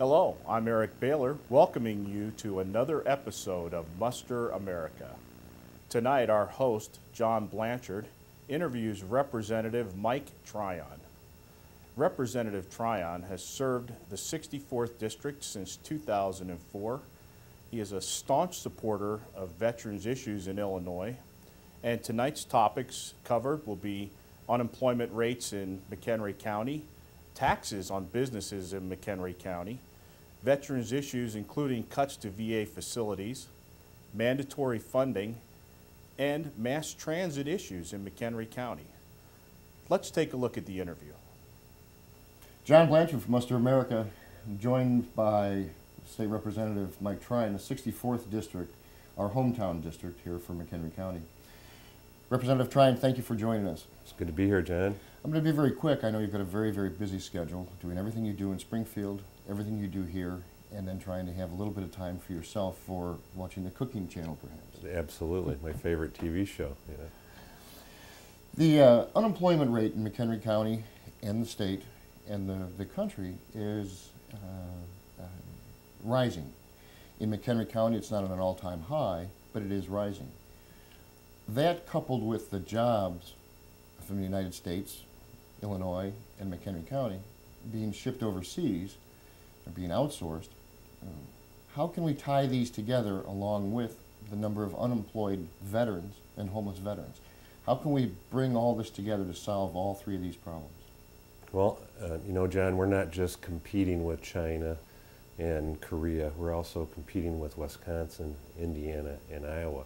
Hello, I'm Eric Baylor, welcoming you to another episode of Muster America. Tonight, our host, John Blanchard, interviews Representative Mike Tryon. Representative Tryon has served the 64th District since 2004. He is a staunch supporter of veterans' issues in Illinois, and tonight's topics covered will be unemployment rates in McHenry County, taxes on businesses in McHenry County, veterans' issues including cuts to VA facilities, mandatory funding, and mass transit issues in McHenry County. Let's take a look at the interview. John Blanchard from Muster America, joined by State Representative Mike Tryon, the 64th District, our hometown district here for McHenry County. Representative Tryon, thank you for joining us. It's good to be here, John. I'm going to be very quick. I know you've got a very, very busy schedule, doing everything you do in Springfield, everything you do here, and then trying to have a little bit of time for yourself for watching the cooking channel, perhaps. Absolutely, my favorite TV show. Yeah. The unemployment rate in McHenry County and the state and the country is rising. In McHenry County, it's not at an all-time high, but it is rising. That, coupled with the jobs from the United States, Illinois, and McHenry County being shipped overseas or being outsourced, how can we tie these together along with the number of unemployed veterans and homeless veterans? How can we bring all this together to solve all three of these problems? Well, you know, John, we're not just competing with China and Korea. We're also competing with Wisconsin, Indiana, and Iowa.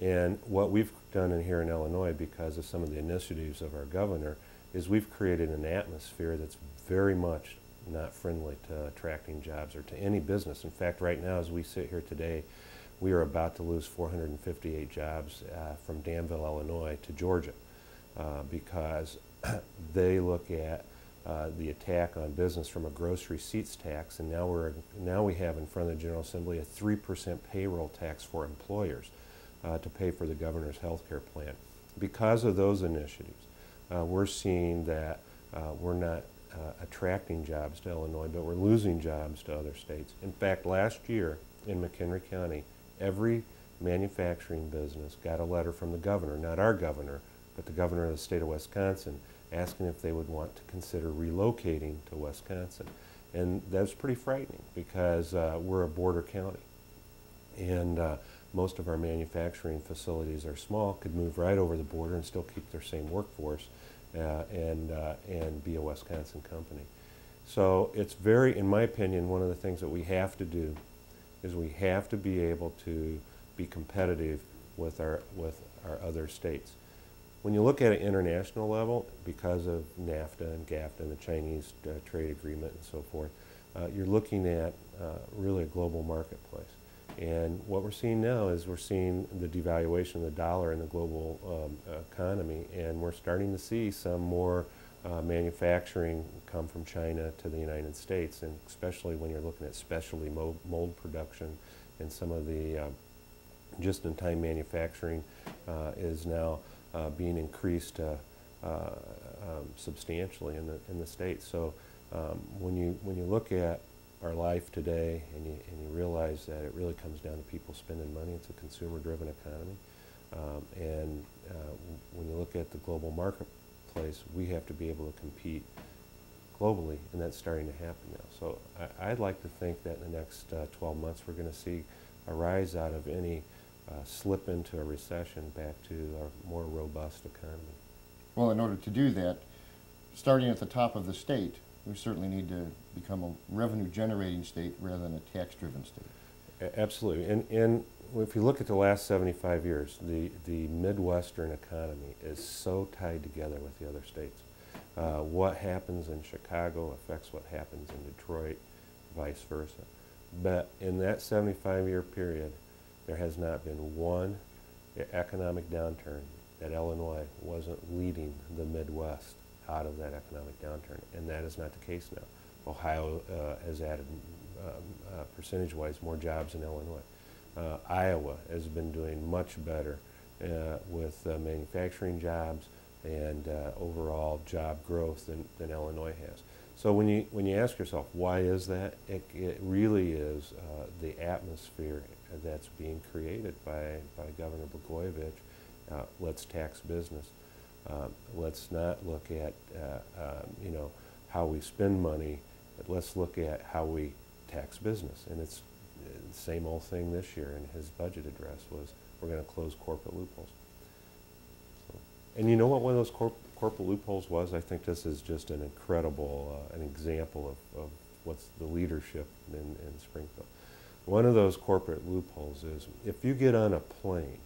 And what we've done in here in Illinois, because of some of the initiatives of our governor, is we've created an atmosphere that's very much not friendly to attracting jobs or to any business. In fact, right now, as we sit here today, we are about to lose 458 jobs from Danville, Illinois to Georgia because they look at the attack on business from a gross receipts tax, and now we have in front of the General Assembly a 3% payroll tax for employers to pay for the governor's health care plan. Because of those initiatives, we're seeing that we're not attracting jobs to Illinois, but we're losing jobs to other states. In fact, last year in McHenry County, every manufacturing business got a letter from the governor, not our governor, but the governor of the state of Wisconsin, asking if they would want to consider relocating to Wisconsin. And that's pretty frightening because we're a border county. And most of our manufacturing facilities are small, could move right over the border and still keep their same workforce and be a Wisconsin company. So it's very, in my opinion, one of the things that we have to do is we have to be able to be competitive with our other states. When you look at an international level, because of NAFTA and GAFTA and the Chinese trade agreement and so forth, you're looking at really a global marketplace. And what we're seeing now is we're seeing the devaluation of the dollar in the global economy, and we're starting to see some more manufacturing come from China to the United States, and especially when you're looking at specialty mold production and some of the just-in-time manufacturing is now being increased substantially in the States. So when you look at our life today and you realize that it really comes down to people spending money, it's a consumer-driven economy. When you look at the global marketplace, we have to be able to compete globally, and that's starting to happen now. So I'd like to think that in the next 12 months we're going to see a rise out of any slip into a recession back to a more robust economy. Well, in order to do that, starting at the top of the state, we certainly need to become a revenue-generating state rather than a tax-driven state. Absolutely. And if you look at the last 75 years, the Midwestern economy is so tied together with the other states. What happens in Chicago affects what happens in Detroit, vice versa. But in that 75-year period, there has not been one economic downturn that Illinois wasn't leading the Midwest out of that economic downturn, and that is not the case now. Ohio has added percentage-wise more jobs in Illinois. Iowa has been doing much better with manufacturing jobs and overall job growth than Illinois has. So when you ask yourself, why is that? It really is the atmosphere that's being created by Governor Blagojevich. Let's tax business. Let's not look at how we spend money, but let's look at how we tax business. And it's the same old thing this year. And his budget address was, we're going to close corporate loopholes. So, and you know what one of those corporate loopholes was? I think this is just an incredible an example of what's the leadership in Springfield. One of those corporate loopholes is if you get on a plane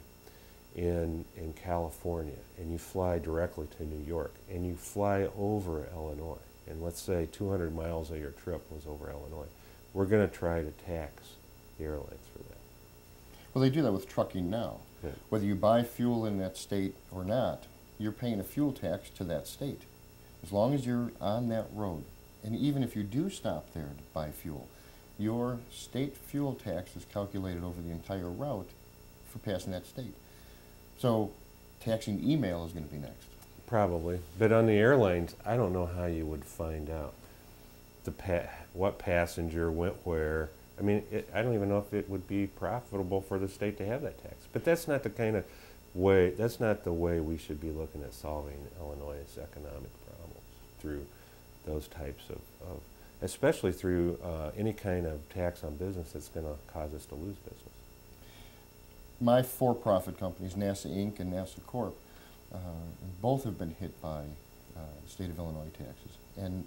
in California and you fly directly to New York and you fly over Illinois, and let's say 200 miles of your trip was over Illinois, we're going to try to tax the airlines for that. Well, they do that with trucking now. Yeah. Whether you buy fuel in that state or not, you're paying a fuel tax to that state. As long as you're on that road, and even if you do stop there to buy fuel, your state fuel tax is calculated over the entire route for passing that state. So taxing email is going to be next. Probably. But on the airlines, I don't know how you would find out what passenger went where. I mean, I don't even know if it would be profitable for the state to have that tax. But that's not the kind of way, that's not the way we should be looking at solving Illinois' economic problems through those types of especially through any kind of tax on business that's going to cause us to lose business. My for-profit companies, NASA Inc. and NASA Corp., both have been hit by the state of Illinois taxes. And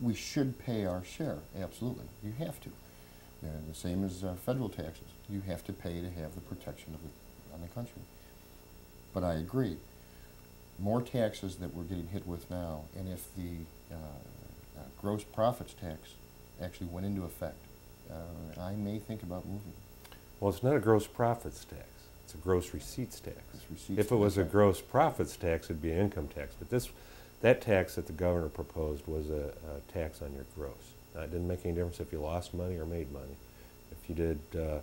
we should pay our share, absolutely. You have to. The same as federal taxes. You have to pay to have the protection on the country. But I agree. More taxes that we're getting hit with now, and if the gross profits tax actually went into effect, I may think about moving. Well, it's not a gross profits tax. It's a gross receipts tax. Receipts If it was a tax. gross profits tax, it'd be an income tax. But that tax that the governor proposed was a tax on your gross. Now, it didn't make any difference if you lost money or made money. If you did $3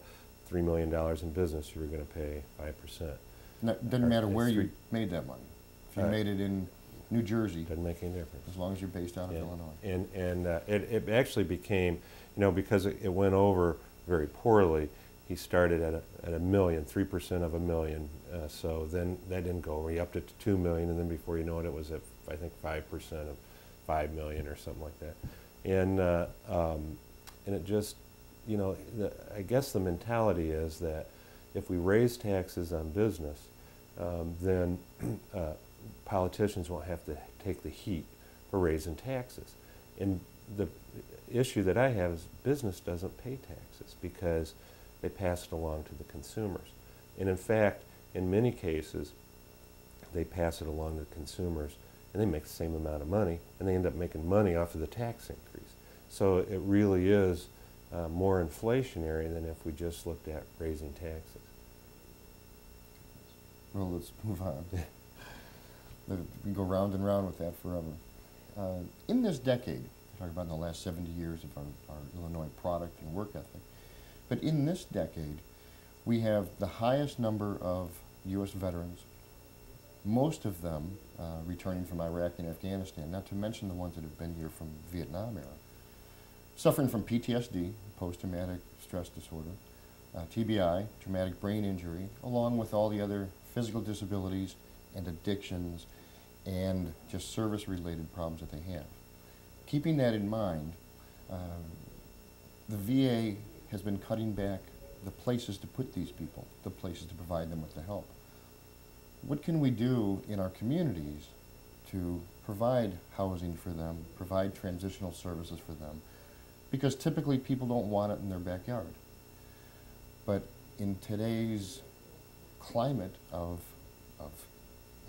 million in business, you were going to pay 5%. No, it doesn't matter where you made that money. If you Right. made it in New Jersey, Doesn't make any difference. as long as you're based out of Yeah. Illinois. And it actually became, because it went over very poorly, he started at a million, 3% of a million. So then that didn't go over. He upped it to 2 million, and then before you know it, it was at, I think, 5% of 5 million or something like that. And it just, I guess the mentality is that if we raise taxes on business, then politicians won't have to take the heat for raising taxes. And the issue that I have is business doesn't pay taxes because they pass it along to the consumers. And in fact, in many cases, they pass it along to consumers and they make the same amount of money and they end up making money off of the tax increase. So it really is more inflationary than if we just looked at raising taxes. Well, let's move on. We can go round and round with that forever. In this decade, talking about in the last 70 years of our Illinois product and work ethic, but in this decade, we have the highest number of U.S. veterans, most of them returning from Iraq and Afghanistan, not to mention the ones that have been here from Vietnam era, suffering from PTSD, post-traumatic stress disorder, TBI, traumatic brain injury, along with all the other physical disabilities and addictions and just service-related problems that they have. Keeping that in mind, the VA has been cutting back the places to put these people, the places to provide them with the help. What can we do in our communities to provide housing for them, provide transitional services for them? Because typically people don't want it in their backyard. But in today's climate of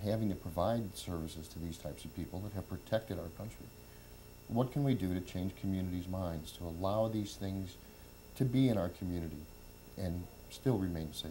having to provide services to these types of people that have protected our country, what can we do to change communities' minds to allow these things to be in our community and still remain safe?